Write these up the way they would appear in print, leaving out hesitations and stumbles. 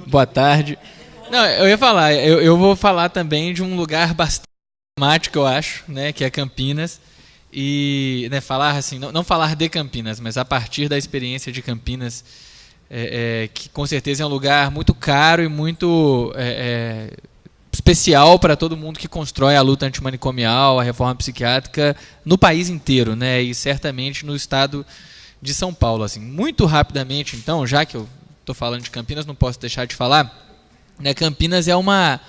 Boa tarde. Não, eu ia falar, eu vou falar também de um lugar bastante emblemático, eu acho, né, que é Campinas. E falar assim, não falar de Campinas, mas a partir da experiência de Campinas, que com certeza é um lugar muito caro e muito especial para todo mundo que constrói a luta antimanicomial, a reforma psiquiátrica no país inteiro, né, e certamente no estado de São Paulo. Assim, muito rapidamente, então, já que eu estou falando de Campinas, não posso deixar de falar, né, Campinas é uma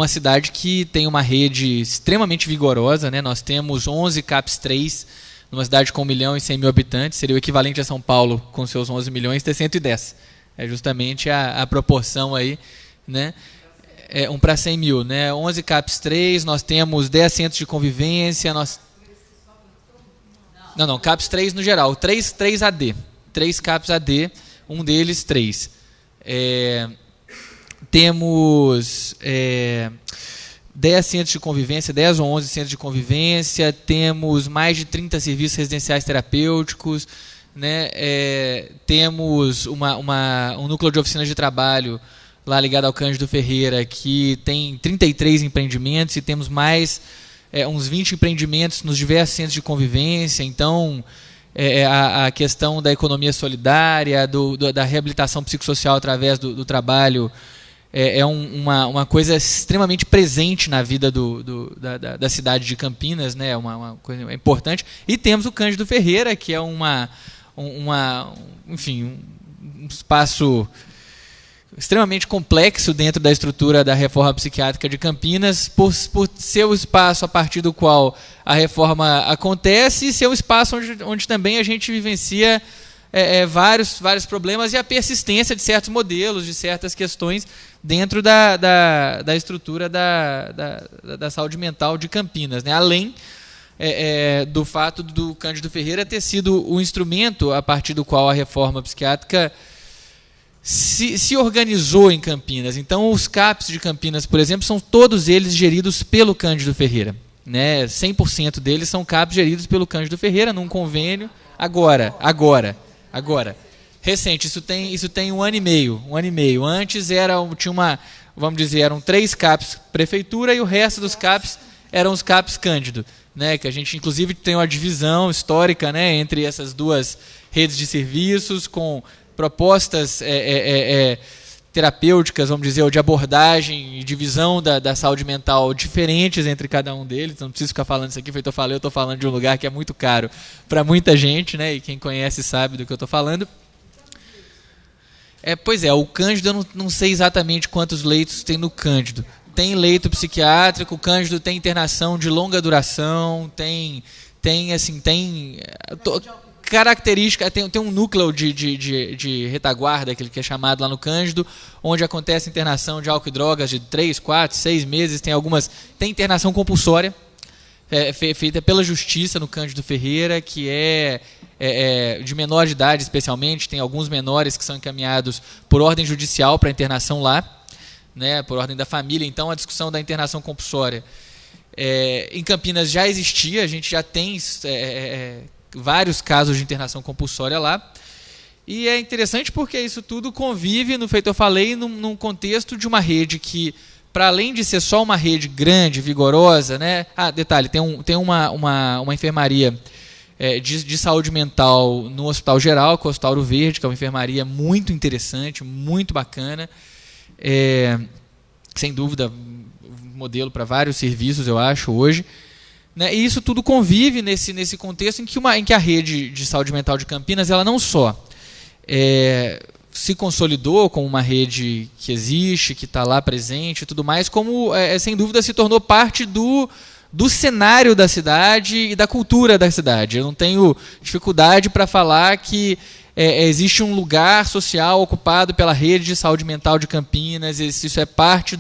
cidade que tem uma rede extremamente vigorosa, né? Nós temos 11 CAPS 3, numa cidade com 1 milhão e 100 mil habitantes, seria o equivalente a São Paulo com seus 11 milhões ter 110. É justamente a proporção aí, né? 1 para 100 mil, né? 11 CAPS 3, nós temos 10 centros de convivência, Não, CAPS 3 no geral, 3 AD, 3 CAPS AD, um deles 3. Temos 10 centros de convivência, 10 ou 11 centros de convivência, temos mais de 30 serviços residenciais terapêuticos, né? Temos um núcleo de oficinas de trabalho lá ligado ao Cândido Ferreira, que tem 33 empreendimentos, e temos mais uns 20 empreendimentos nos diversos centros de convivência. Então, a questão da economia solidária, da reabilitação psicossocial através do trabalho, uma coisa extremamente presente na vida da cidade de Campinas, né? Uma coisa importante. E temos o Cândido Ferreira, que é enfim, um espaço extremamente complexo dentro da estrutura da reforma psiquiátrica de Campinas, por ser o espaço a partir do qual a reforma acontece, e ser um espaço onde também a gente vivencia vários problemas e a persistência de certos modelos, de certas questões dentro da estrutura da saúde mental de Campinas, né? Além do fato do Cândido Ferreira ter sido o instrumento a partir do qual a reforma psiquiátrica se organizou em Campinas. Então, os CAPs de Campinas, por exemplo, são todos eles geridos pelo Cândido Ferreira, né? 100% deles são CAPs geridos pelo Cândido Ferreira, num convênio, agora. Recente, isso tem um ano e meio. Antes eram 3 CAPs prefeitura, e o resto dos CAPs eram os CAPs Cândido, né? Que a gente inclusive tem uma divisão histórica, né, entre essas duas redes de serviços, com propostas terapêuticas, vamos dizer, ou de abordagem e divisão da saúde mental diferentes entre cada um deles. Não preciso ficar falando isso aqui, eu estou falando de um lugar que é muito caro para muita gente, né? E quem conhece sabe do que eu estou falando. Pois é, o Cândido, eu não sei exatamente quantos leitos tem no Cândido. Tem leito psiquiátrico, o Cândido tem internação de longa duração, tem característica, tem um núcleo de retaguarda, que é chamado lá no Cândido, onde acontece internação de álcool e drogas de 3, 4, 6 meses, tem internação compulsória, feita pela Justiça no Cândido Ferreira, que de menor de idade especialmente. Tem alguns menores que são encaminhados por ordem judicial para internação lá, né, por ordem da família. Então, a discussão da internação compulsória em Campinas já existia, a gente já tem vários casos de internação compulsória lá, e é interessante porque isso tudo convive, no feito eu falei, num contexto de uma rede que, para além de ser só uma rede grande, vigorosa, né? Detalhe, tem uma enfermaria de saúde mental no Hospital Geral, que é o Hospital Ouro Verde, que é uma enfermaria muito interessante, muito bacana, sem dúvida, modelo para vários serviços, eu acho, hoje. Né, e isso tudo convive nesse contexto em que a rede de saúde mental de Campinas, ela não só se consolidou como uma rede que existe, que está lá presente e tudo mais, como sem dúvida se tornou parte do cenário da cidade e da cultura da cidade. Eu não tenho dificuldade para falar que existe um lugar social ocupado pela rede de saúde mental de Campinas. Isso é parte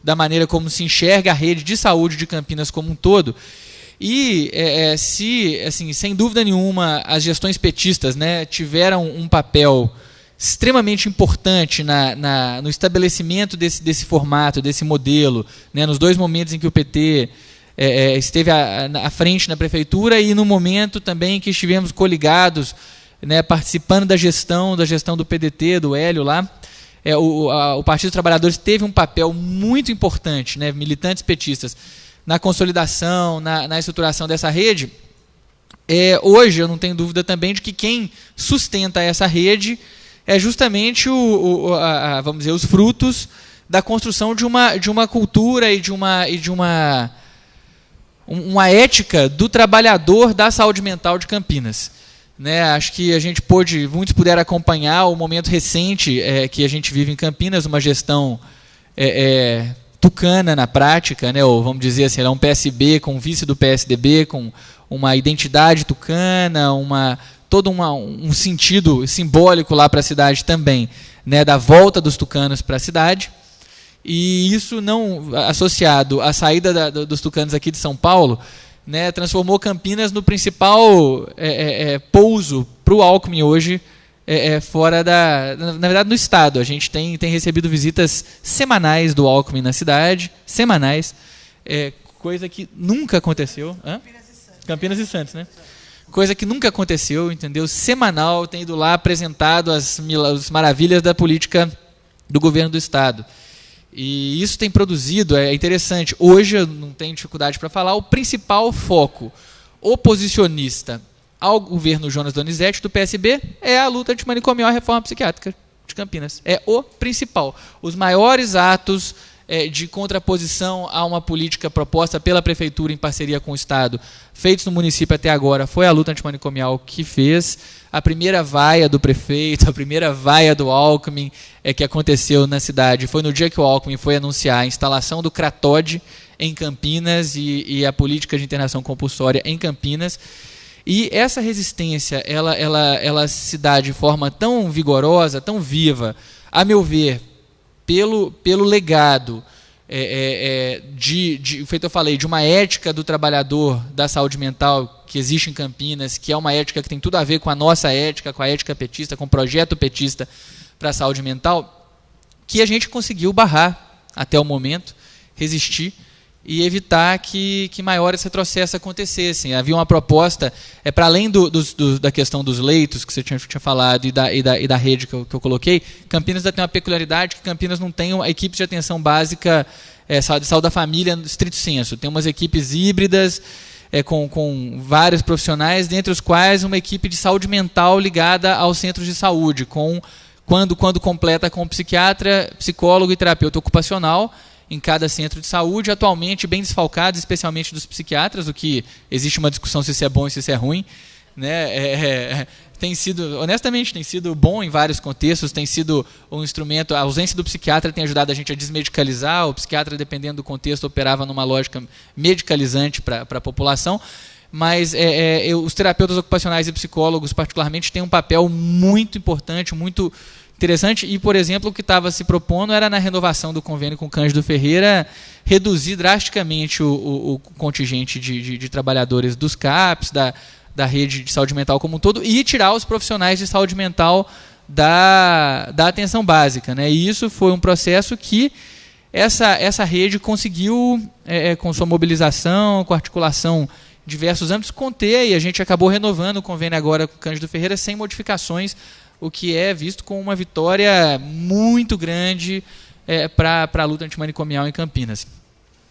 da maneira como se enxerga a rede de saúde de Campinas como um todo. E sem dúvida nenhuma, as gestões petistas, né, tiveram um papel extremamente importante no estabelecimento desse formato, desse modelo, né, nos 2 momentos em que o PT esteve à frente na prefeitura, e no momento também que estivemos coligados, né, participando da gestão do PDT, do Hélio lá, o Partido dos Trabalhadores teve um papel muito importante, né, militantes petistas, na consolidação, na estruturação dessa rede. Hoje eu não tenho dúvida também de que quem sustenta essa rede é justamente vamos dizer, os frutos da construção de uma cultura e de uma ética do trabalhador da saúde mental de Campinas. Né, acho que muitos puderam acompanhar o momento recente que a gente vive em Campinas, uma gestão tucana na prática, né, ou vamos dizer assim, ela é um PSB com vice do PSDB, com uma identidade tucana, todo um sentido simbólico lá para a cidade também, né, da volta dos tucanos para a cidade. E isso não associado à saída dos tucanos aqui de São Paulo, né, transformou Campinas no principal pouso para o Alckmin hoje, fora na verdade no estado. A gente tem recebido visitas semanais do Alckmin na cidade, semanais, coisa que nunca aconteceu. Campinas e Santos, né? Coisa que nunca aconteceu, entendeu? Semanal, tem ido lá apresentado as maravilhas da política do governo do estado. E isso tem produzido, é interessante, hoje eu não tenho dificuldade para falar, o principal foco oposicionista ao governo Jonas Donizete do PSB é a luta antimanicomial e a reforma psiquiátrica de Campinas. É o principal. Os maiores atos de contraposição a uma política proposta pela Prefeitura em parceria com o Estado, feitos no município até agora, foi a luta antimanicomial que fez. A primeira vaia do prefeito, a primeira vaia do Alckmin que aconteceu na cidade foi no dia que o Alckmin foi anunciar a instalação do Cratod em Campinas e a política de internação compulsória em Campinas. E essa resistência, ela se dá de forma tão vigorosa, tão viva, a meu ver, pelo legado feito eu falei, de uma ética do trabalhador da saúde mental que existe em Campinas, que é uma ética que tem tudo a ver com a nossa ética, com a ética petista, com o projeto petista para a saúde mental, que a gente conseguiu barrar até o momento, resistir e evitar que maiores retrocessos acontecessem. Havia uma proposta, para além da questão dos leitos, que você tinha falado, e da rede que eu coloquei, Campinas ainda tem uma peculiaridade, que Campinas não tem uma equipe de atenção básica de saúde da família, no estrito senso. Tem umas equipes híbridas, com vários profissionais, dentre os quais uma equipe de saúde mental ligada aos centros de saúde, quando completa com psiquiatra, psicólogo e terapeuta ocupacional, em cada centro de saúde, atualmente bem desfalcados, especialmente dos psiquiatras, o que existe uma discussão se isso é bom e se isso é ruim, né? Honestamente, tem sido bom em vários contextos, tem sido um instrumento, a ausência do psiquiatra tem ajudado a gente a desmedicalizar, o psiquiatra, dependendo do contexto, operava numa lógica medicalizante para a população, mas os terapeutas ocupacionais e psicólogos, particularmente, têm um papel muito importante, muito interessante, e, por exemplo, o que estava se propondo era, na renovação do convênio com Cândido Ferreira, reduzir drasticamente o contingente de trabalhadores dos CAPs, da rede de saúde mental como um todo, e tirar os profissionais de saúde mental da atenção básica, né? E isso foi um processo que essa rede conseguiu, com sua mobilização, com articulação em diversos âmbitos, conter, e a gente acabou renovando o convênio agora com Cândido Ferreira sem modificações, o que é visto como uma vitória muito grande para a luta antimanicomial em Campinas.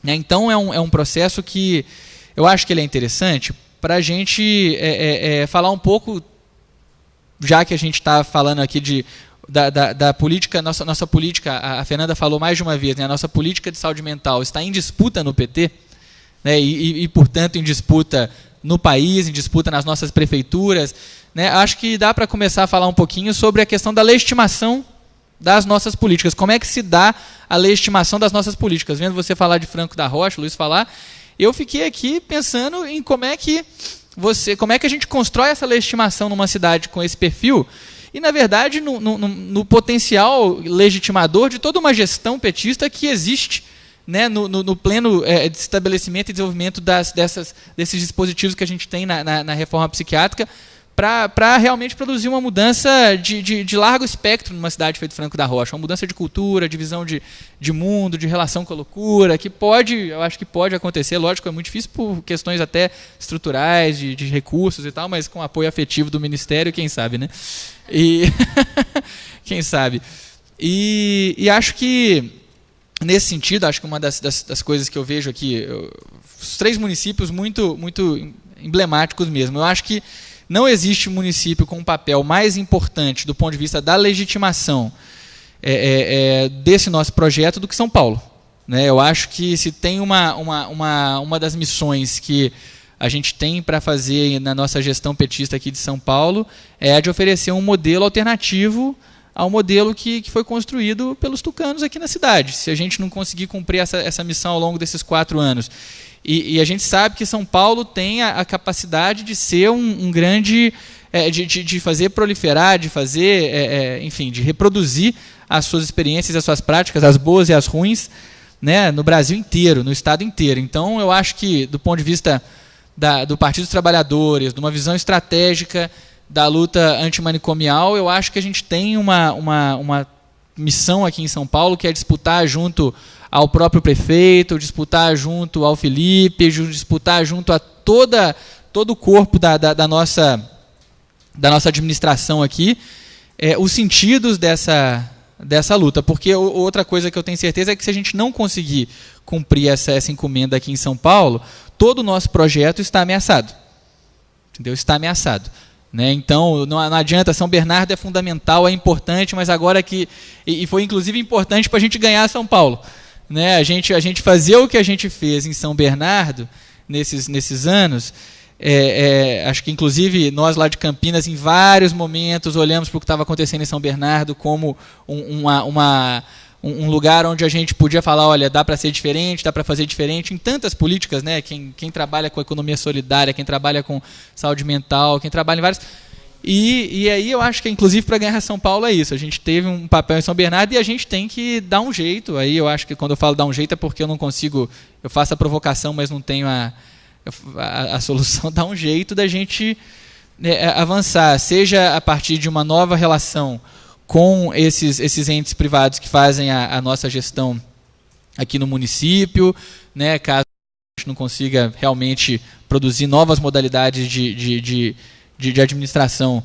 Então, é um processo que eu acho que ele é interessante para a gente falar um pouco, já que a gente está falando aqui da política, nossa política, a Fernanda falou mais de uma vez, né, a nossa política de saúde mental está em disputa no PT, né, e, portanto, em disputa no país, em disputa nas nossas prefeituras, né? Acho que dá para começar a falar um pouquinho sobre a questão da legitimação das nossas políticas. Como é que se dá a legitimação das nossas políticas? Vendo você falar de Franco da Rocha, Luiz falar, eu fiquei aqui pensando em como é que a gente constrói essa legitimação numa cidade com esse perfil e, na verdade, no potencial legitimador de toda uma gestão petista que existe, né, no pleno de estabelecimento e desenvolvimento desses dispositivos que a gente tem na reforma psiquiátrica, para realmente produzir uma mudança de largo espectro numa cidade feita Franco da Rocha, uma mudança de cultura, de visão de mundo, de relação com a loucura, que eu acho que pode acontecer, lógico, é muito difícil por questões até estruturais, de recursos e tal, mas com apoio afetivo do Ministério, quem sabe, né? E quem sabe? E acho que, nesse sentido, acho que uma das coisas que eu vejo aqui, os 3 municípios muito emblemáticos mesmo. Eu acho que não existe município com um papel mais importante do ponto de vista da legitimação desse nosso projeto do que São Paulo. Né? Eu acho que se tem uma das missões que a gente tem para fazer na nossa gestão petista aqui de São Paulo é a de oferecer um modelo alternativo ao modelo que foi construído pelos tucanos aqui na cidade. Se a gente não conseguir cumprir essa missão ao longo desses 4 anos. E a gente sabe que São Paulo tem a capacidade de ser um grande... de fazer proliferar, de fazer, enfim, de reproduzir as suas experiências, as suas práticas, as boas e as ruins, né, no Brasil inteiro, no estado inteiro. Então, eu acho que, do ponto de vista do Partido dos Trabalhadores, de uma visão estratégica da luta antimanicomial, eu acho que a gente tem uma missão aqui em São Paulo, que é disputar junto ao próprio prefeito, disputar junto ao Felipe, disputar junto a todo o corpo da nossa administração aqui, os sentidos dessa luta. Porque outra coisa que eu tenho certeza é que se a gente não conseguir cumprir essa encomenda aqui em São Paulo, todo o nosso projeto está ameaçado. Entendeu? Está ameaçado. Né? Então, não adianta, São Bernardo é fundamental, é importante, mas agora que... E foi, inclusive, importante para a gente ganhar São Paulo. Né? A gente fazer o que a gente fez em São Bernardo, nesses anos, acho que, inclusive, nós lá de Campinas, em vários momentos, olhamos para o que estava acontecendo em São Bernardo como um lugar onde a gente podia falar, olha, dá para ser diferente, dá para fazer diferente, em tantas políticas, né? Quem trabalha com economia solidária, quem trabalha com saúde mental, quem trabalha em vários... E aí eu acho que, inclusive, para ganhar São Paulo é isso. A gente teve um papel em São Bernardo e a gente tem que dar um jeito. Aí eu acho que quando eu falo dar um jeito é porque eu não consigo... Eu faço a provocação, mas não tenho a solução. Dar um jeito da gente avançar, seja a partir de uma nova relação com esses entes privados que fazem a nossa gestão aqui no município, né, caso a gente não consiga realmente produzir novas modalidades de administração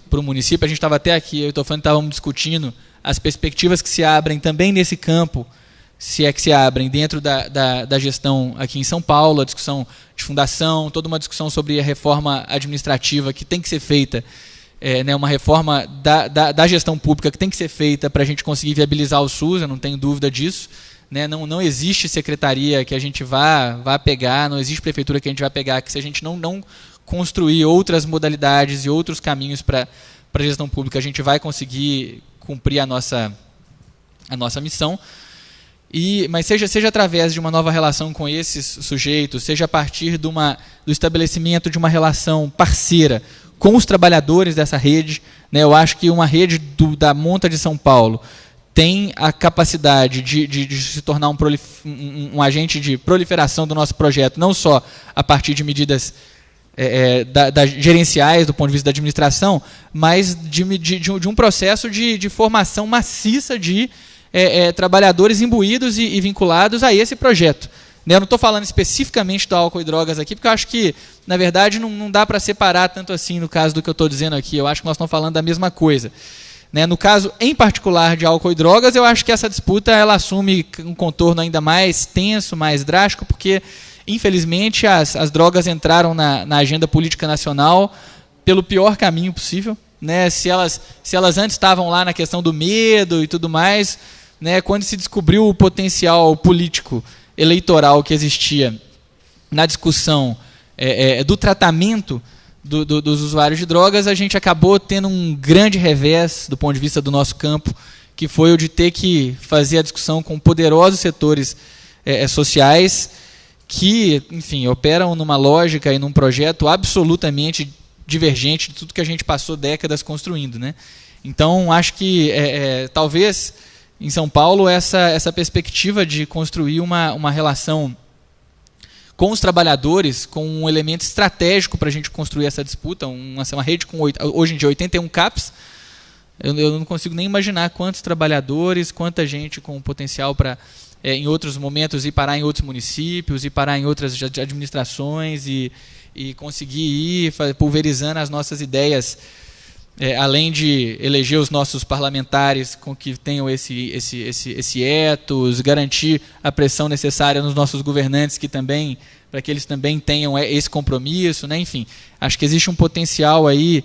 para o município. A gente estava até aqui, eu e o Tofani estávamos discutindo as perspectivas que se abrem também nesse campo, se é que se abrem dentro da gestão aqui em São Paulo, a discussão de fundação, toda uma discussão sobre a reforma administrativa que tem que ser feita, né, uma reforma da gestão pública que tem que ser feita para a gente conseguir viabilizar o SUS, eu não tenho dúvida disso. Né, não existe secretaria que a gente vá pegar, não existe prefeitura que a gente vai pegar, que se a gente não construir outras modalidades e outros caminhos para a gestão pública, a gente vai conseguir cumprir a nossa missão. Mas seja através de uma nova relação com esses sujeitos, seja a partir do estabelecimento de uma relação parceira com os trabalhadores dessa rede, né, eu acho que uma rede da Monta de São Paulo tem a capacidade de se tornar um agente de proliferação do nosso projeto, não só a partir de medidas gerenciais, do ponto de vista da administração, mas de um processo de formação maciça de trabalhadores imbuídos e vinculados a esse projeto. Eu não estou falando especificamente do álcool e drogas aqui, porque eu acho que, na verdade, não dá para separar tanto assim no caso do que eu estou dizendo aqui. Eu acho que nós estamos falando da mesma coisa. No caso, em particular, de álcool e drogas, eu acho que essa disputa ela assume um contorno ainda mais tenso, mais drástico, porque, infelizmente, as drogas entraram na agenda política nacional pelo pior caminho possível. Né? Se elas antes estavam lá na questão do medo e tudo mais, né, quando se descobriu o potencial político eleitoral que existia na discussão do tratamento dos usuários de drogas, a gente acabou tendo um grande revés do ponto de vista do nosso campo, que foi o de ter que fazer a discussão com poderosos setores sociais que, enfim, operam numa lógica e num projeto absolutamente divergente de tudo que a gente passou décadas construindo. Né? Então, acho que talvez em São Paulo essa perspectiva de construir uma relação com os trabalhadores, com um elemento estratégico para a gente construir essa disputa, uma rede com hoje em dia 81 CAPs, eu não consigo nem imaginar quantos trabalhadores, quanta gente com potencial para, em outros momentos, ir parar em outros municípios, ir parar em outras administrações e conseguir ir pulverizando as nossas ideias além de eleger os nossos parlamentares com que tenham esse ethos, garantir a pressão necessária nos nossos governantes para que eles também tenham esse compromisso, né? Enfim, acho que existe um potencial aí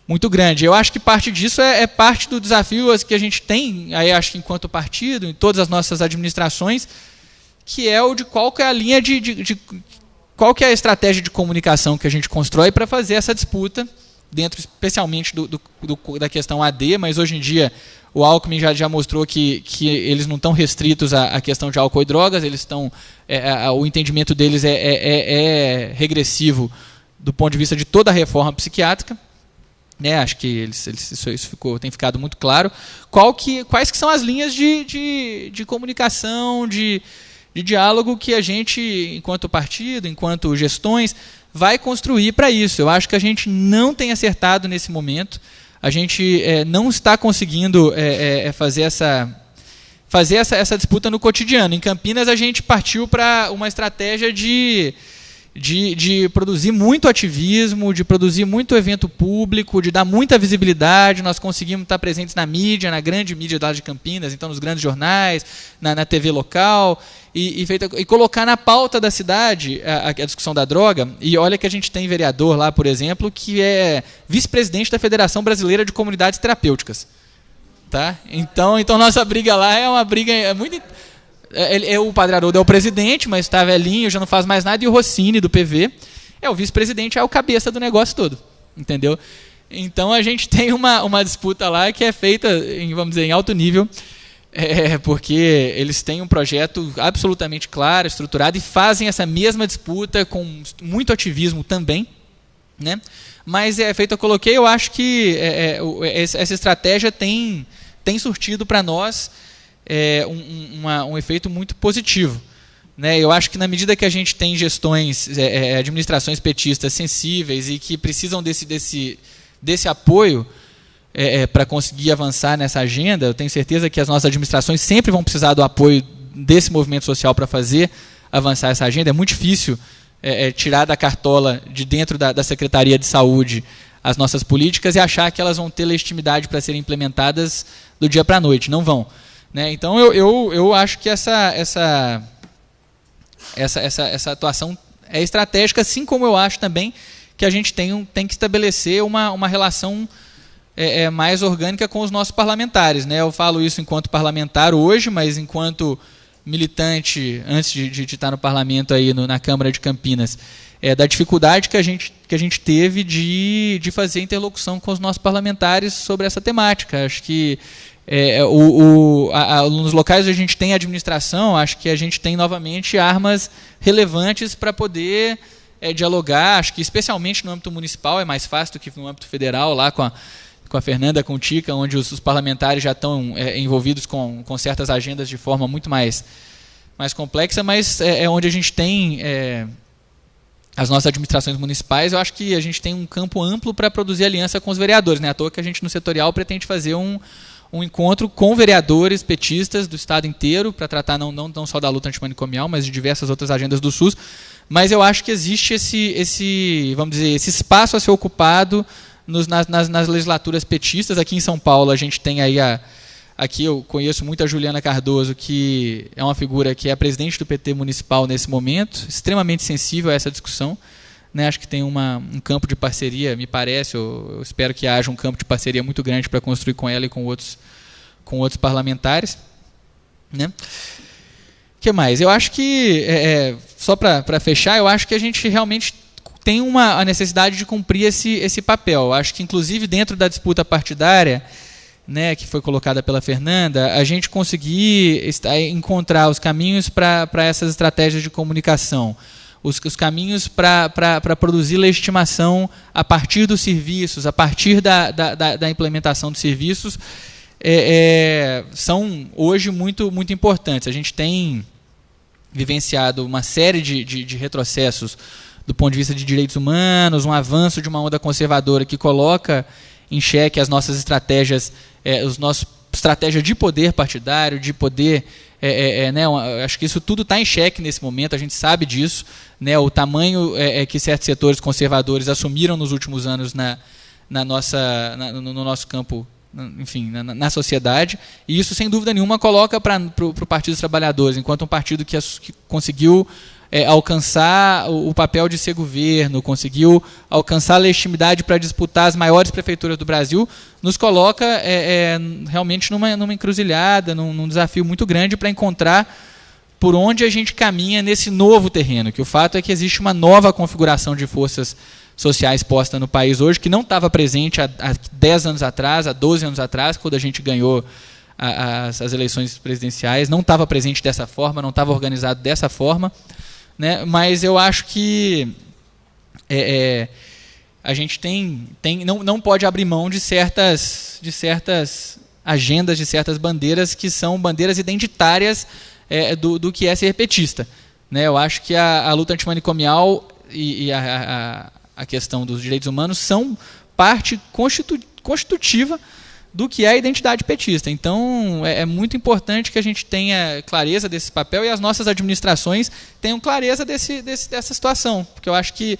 muito grande. Eu acho que parte disso é parte do desafio que a gente tem, aí acho que enquanto partido, em todas as nossas administrações, que é o de qual que é a linha qual que é a estratégia de comunicação que a gente constrói para fazer essa disputa, dentro especialmente da questão AD, mas hoje em dia o Alckmin já mostrou que eles não estão restritos à questão de álcool e drogas, eles estão, o entendimento deles é regressivo do ponto de vista de toda a reforma psiquiátrica. Acho que isso tem ficado muito claro. Quais que são as linhas de comunicação, de diálogo que a gente, enquanto partido, enquanto gestões, vai construir para isso. Eu acho que a gente não tem acertado nesse momento. A gente não está conseguindo fazer essa disputa no cotidiano. Em Campinas, a gente partiu para uma estratégia de produzir muito ativismo, de produzir muito evento público, de dar muita visibilidade. Nós conseguimos estar presentes na mídia, na grande mídia lá de Campinas, então nos grandes jornais, na TV local, e colocar na pauta da cidade a discussão da droga. E olha que a gente tem vereador lá, por exemplo, que é vice-presidente da Federação Brasileira de Comunidades Terapêuticas. Tá? Então nossa briga lá é uma briga muito... o Padre Haroldo é o presidente, mas está velhinho, já não faz mais nada, e o Rossini, do PV, é o vice-presidente, é o cabeça do negócio todo, entendeu? Então a gente tem uma disputa lá que é feita, vamos dizer, em alto nível, porque eles têm um projeto absolutamente claro, estruturado, e fazem essa mesma disputa com muito ativismo também, né? Mas feito eu coloquei, eu acho que essa estratégia tem surtido para nós um efeito muito positivo, né? Eu acho que na medida que a gente tem gestões, administrações petistas sensíveis e que precisam desse apoio para conseguir avançar nessa agenda, eu tenho certeza que as nossas administrações sempre vão precisar do apoio desse movimento social para fazer avançar essa agenda. É muito difícil tirar da cartola de dentro da Secretaria de Saúde as nossas políticas e achar que elas vão ter legitimidade para serem implementadas do dia para a noite. Não vão. Né? Então eu acho que essa atuação é estratégica, assim como eu acho também que a gente tem que estabelecer uma relação mais orgânica com os nossos parlamentares. Né? Eu falo isso enquanto parlamentar hoje, mas enquanto militante, antes de estar no parlamento aí na Câmara de Campinas, da dificuldade que a gente teve de fazer interlocução com os nossos parlamentares sobre essa temática. Acho que nos locais onde a gente tem administração, acho que a gente tem novamente armas relevantes para poder dialogar. Acho que especialmente no âmbito municipal é mais fácil do que no âmbito federal, lá com a Fernanda, com o Tica, onde os parlamentares já estão envolvidos com certas agendas de forma muito mais complexa, mas onde a gente tem as nossas administrações municipais. Eu acho que a gente tem um campo amplo para produzir aliança com os vereadores. Não é à toa que a gente no setorial pretende fazer um encontro com vereadores petistas do estado inteiro, para tratar não só da luta antimanicomial, mas de diversas outras agendas do SUS. Mas eu acho que existe esse espaço a ser ocupado nas legislaturas petistas. Aqui em São Paulo a gente tem aí aqui eu conheço muito a Juliana Cardoso, que é uma figura que é a presidente do PT municipal nesse momento, extremamente sensível a essa discussão. Né? Acho que tem um campo de parceria, me parece, eu espero que haja um campo de parceria muito grande para construir com ela e com outros parlamentares. Né? O que mais? Eu acho que, só para fechar, eu acho que a gente realmente tem a necessidade de cumprir esse papel. Eu acho que, inclusive, dentro da disputa partidária, né, que foi colocada pela Fernanda, a gente conseguir encontrar os caminhos para essas estratégias de comunicação, os caminhos para produzir legitimação a partir dos serviços, a partir da implementação dos serviços, são hoje muito, muito importantes. A gente tem vivenciado uma série de retrocessos do ponto de vista de direitos humanos, um avanço de uma onda conservadora que coloca em xeque as nossas estratégias, estratégia de poder partidário, de poder... né, acho que isso tudo está em xeque nesse momento, a gente sabe disso. Né, o tamanho que certos setores conservadores assumiram nos últimos anos na no nosso campo, enfim, na sociedade, e isso, sem dúvida nenhuma, coloca para o Partido dos Trabalhadores, enquanto um partido que conseguiu alcançar o papel de ser governo, conseguiu alcançar a legitimidade para disputar as maiores prefeituras do Brasil, nos coloca realmente numa encruzilhada, num desafio muito grande para encontrar por onde a gente caminha nesse novo terreno, que o fato é que existe uma nova configuração de forças sociais posta no país hoje, que não estava presente há 10 anos atrás, há 12 anos atrás, quando a gente ganhou as eleições presidenciais, não estava presente dessa forma, não estava organizado dessa forma, né? Mas eu acho que a gente não pode abrir mão de certas agendas, de certas bandeiras que são bandeiras identitárias do que é ser petista, né? Eu acho que a luta antimanicomial e a questão dos direitos humanos são parte constitutiva do que é a identidade petista. Então, é muito importante que a gente tenha clareza desse papel e as nossas administrações tenham clareza dessa situação, porque eu acho que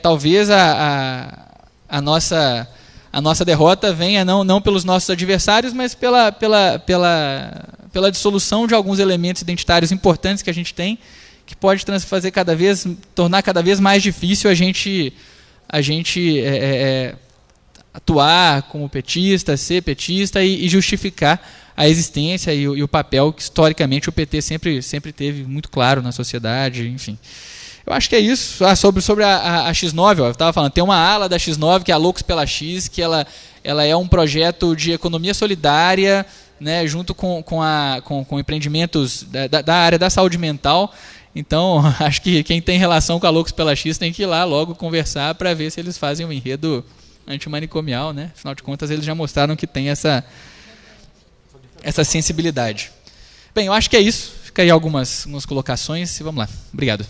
talvez a nossa derrota venha não pelos nossos adversários, mas pela dissolução de alguns elementos identitários importantes que a gente tem, que pode tornar cada vez mais difícil a gente atuar como petista, ser petista e justificar a existência e o papel que historicamente o PT sempre teve muito claro na sociedade, enfim. Eu acho que é isso. Sobre a X9, eu estava falando, tem uma ala da X9 que é a Loucos pela X, que ela é um projeto de economia solidária, né, junto com empreendimentos da área da saúde mental. Então, acho que quem tem relação com a Loucos pela X tem que ir lá logo conversar para ver se eles fazem um enredo antimanicomial, né? Afinal de contas, eles já mostraram que tem essa sensibilidade. Bem, eu acho que é isso. Fica aí algumas colocações e vamos lá. Obrigado.